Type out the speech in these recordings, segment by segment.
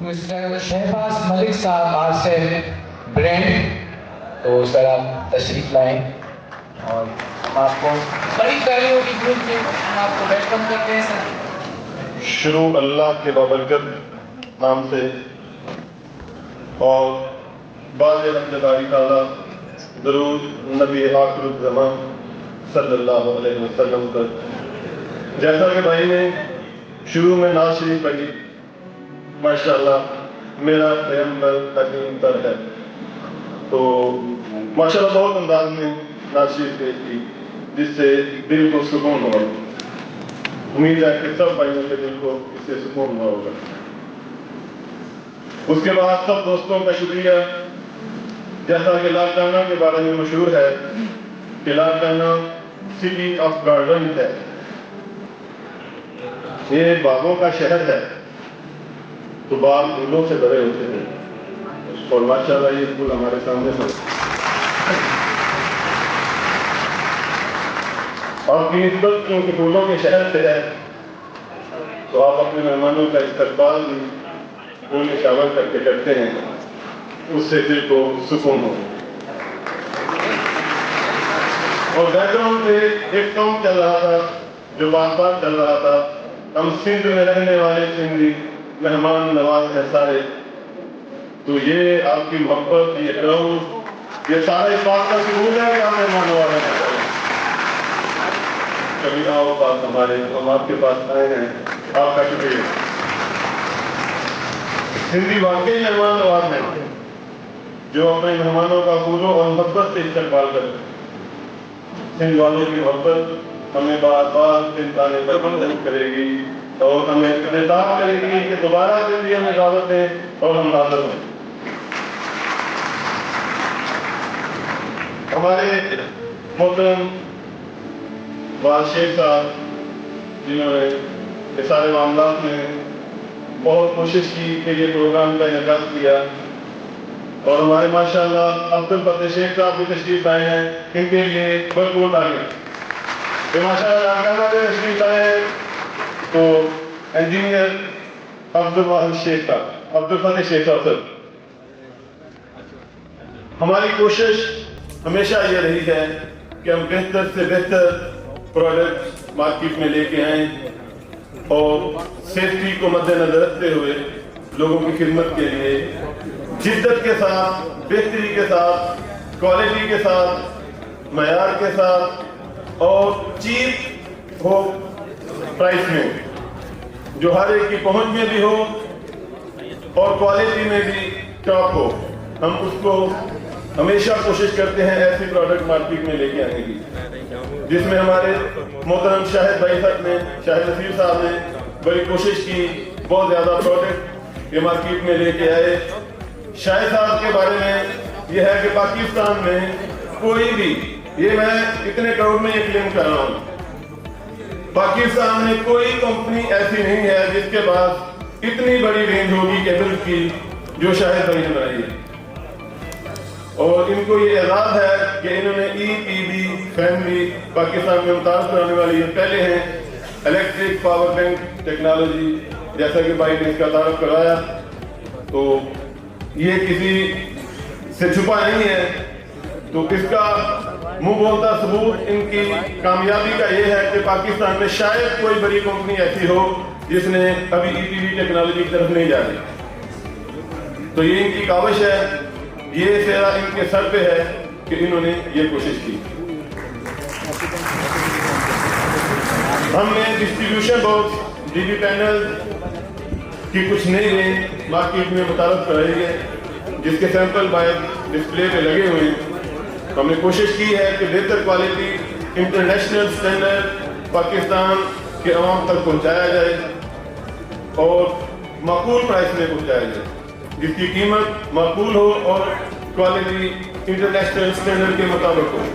Mister Shahbaz ملک صاحب are سے brand, تو سر آپ تشریف لائیں اور ہم آپ کو بڑی پیاریوں کی گروپ میں ہم آپ کو ویلکم کرتے ہیں سر۔ شروع اللہ کے بابرکت نام سے اور بعد حمد باری تعالیٰ درود نبی آخر الزمان صلی اللہ علیہ وسلم پر۔ جیسا کہ بھائی نے شروع میں نعت شریف پڑھی، ماشاءاللہ میرا پیغمبر تقدیم تر ہے، تو ماشاءاللہ بہت انداز میں نعت شریف پیش کی جس سے دل کو سکون ہوا۔ امید ہے کہ سب بھائیوں کے دل کو اس سے سکون ہوا ہوگا۔ اس کے بعد سب دوستوں کا شکریہ۔ جیسا کہ لاکڈاؤن کے بارے میں مشہور ہے کہ لاکڈاؤن سٹی آف گارڈن ہے، یہ باغوں کا شہر ہے، تو باغ پھولوں سے بھرے ہوتے ہیں اور ماشاءاللہ یہ پھول ہمارے سامنے ہیں۔ آپ کی نسبت کیونکہ پھولوں کے شہر سے ہے تو آپ اپنے مہمانوں کا استقبال بھی پھول میں شامل کر کے کرتے ہیں، اس سے دل کو سکون ہو۔ اور بیک گراؤنڈ پہ ایک سانگ چل رہا تھا جو بار بار چل رہا تھا، ہم سندھ میں رہنے والے سندھی مہمان نواز ہیں سارے، تو یہ آپ کی محبت، یہ کراؤڈ، یہ سارے اس بات کا ثبوت ہے کہ آپ مہمان نواز ہیں۔ کبھی آؤ بات ہمارے، ہم آپ کے پاس آئے ہیں، آپ کا شکریہ۔ سندھی واقعی مہمان نواز ہیں جو اپنے مہمانوں کا پھولوں اور محبت سے استقبال کرتے ہیں۔ سندھ والوں کی محبت ہمیں بار بار سندھ آنے پر مجبور کرے گی اور ہمیں خطاب کرے گی کہ دوبارہ سندھی ہمیں دعوت دیں اور ہم حاضر ہوں۔ ہمارے محترم واز شیخ صاحب جنہوں نے اس سارے معاملات میں بہت کوشش کی کہ یہ پروگرام کا انعقاد کیا، اور ہمارے ماشاءاللہ عبد الفتح شیخ صاحب بھی تشریف لائے ہیں، ان کے لیے بھرپور تعریف کہ ماشاءاللہ کہنا سے تشریف لائے ہیں۔ تو انجینئر عبد الفتح شیخ صاحب سر، ہماری کوشش ہمیشہ یہ رہی ہے کہ ہم بہتر سے بہتر پروڈکٹ مارکیٹ میں لے کے آئیں اور سیفٹی کو مد نظر رکھتے ہوئے لوگوں کی خدمت کے لیے جدت کے ساتھ، بہتری کے ساتھ، کوالٹی کے ساتھ، معیار کے ساتھ اور چیپ ہو پرائس میں، جو ہر ایک کی پہنچ میں بھی ہو اور کوالٹی میں بھی ٹاپ ہو، ہم اس کو ہمیشہ کوشش کرتے ہیں ایسی پروڈکٹ مارکیٹ میں لے کے آنے کی، جس میں ہمارے محترم شاہد بھائی صاحب نے، شاہد نصیر صاحب نے بڑی کوشش کی، بہت زیادہ پروڈکٹ یہ مارکیٹ میں لے کے آئے۔ شاہد صاحب کے بارے میں یہ ہے کہ پاکستان میں کوئی بھی، یہ میں اتنے کروڑ میں یہ کلیم کر رہا ہوں، پاکستان میں کوئی کمپنی ایسی نہیں ہے جس کے پاس اتنی بڑی رینج ہوگی کیبل کی جو شاہد بھائی نے بنائی ہے، اور ان کو یہ اعزاز ہے کہ انہوں نے ای پی بی فیملی پاکستان میں ممتاز کرانے والی یہ پہلے ہیں الیکٹرک پاور بینک ٹیکنالوجی، جیسا کہ بھائی نے اس کا تعارف کرایا، تو یہ کسی سے چھپا نہیں ہے۔ تو اس کا منہ بولتا ثبوت ان کی کامیابی کا یہ ہے کہ پاکستان میں شاید کوئی بڑی کمپنی ایسی ہو جس نے ابھی ای پی بی ٹیکنالوجی کی طرف نہیں جائی، تو یہ ان کی کاوش ہے، یہ سیرا ان کے سر پہ ہے کہ انہوں نے یہ کوشش کی۔ ہم نے distribution box D B panel کی کچھ نئی رینج مارکیٹ میں متعارف کرائی ہے، جس کے سیمپل باہر ڈسپلے پہ لگے ہوئے ہیں۔ ہم نے کوشش کی ہے کہ بہتر کوالٹی، انٹرنیشنل سٹینڈرڈ پاکستان کے عوام تک پہنچایا جائے اور معقول پرائس میں پہنچایا جائے، جس کی قیمت معقول ہو اور کوالٹی انٹرنیشنل سٹینڈرڈ کے مطابق ہو۔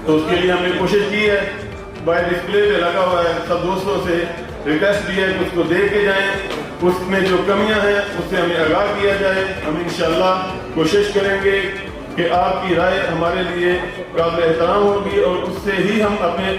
تو اس کے لیے ہم نے کوشش کی ہے، باہر ڈسپلے پہ لگا ہوا ہے، سب دوستوں سے ریکویسٹ کی ہے کہ اس کو دیکھ کے جائیں، اس میں جو کمیاں ہیں اس سے ہمیں آگاہ کیا جائے۔ ہم انشاءاللہ کوشش کریں گے کہ آپ کی رائے ہمارے لیے قابل احترام ہوگی اور اس سے ہی ہم اپنے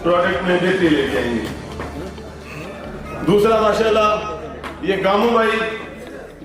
پروڈکٹ میں بہتری لے کے آئیں گے۔ دوسرا ماشاءاللہ یہ گامو بھائی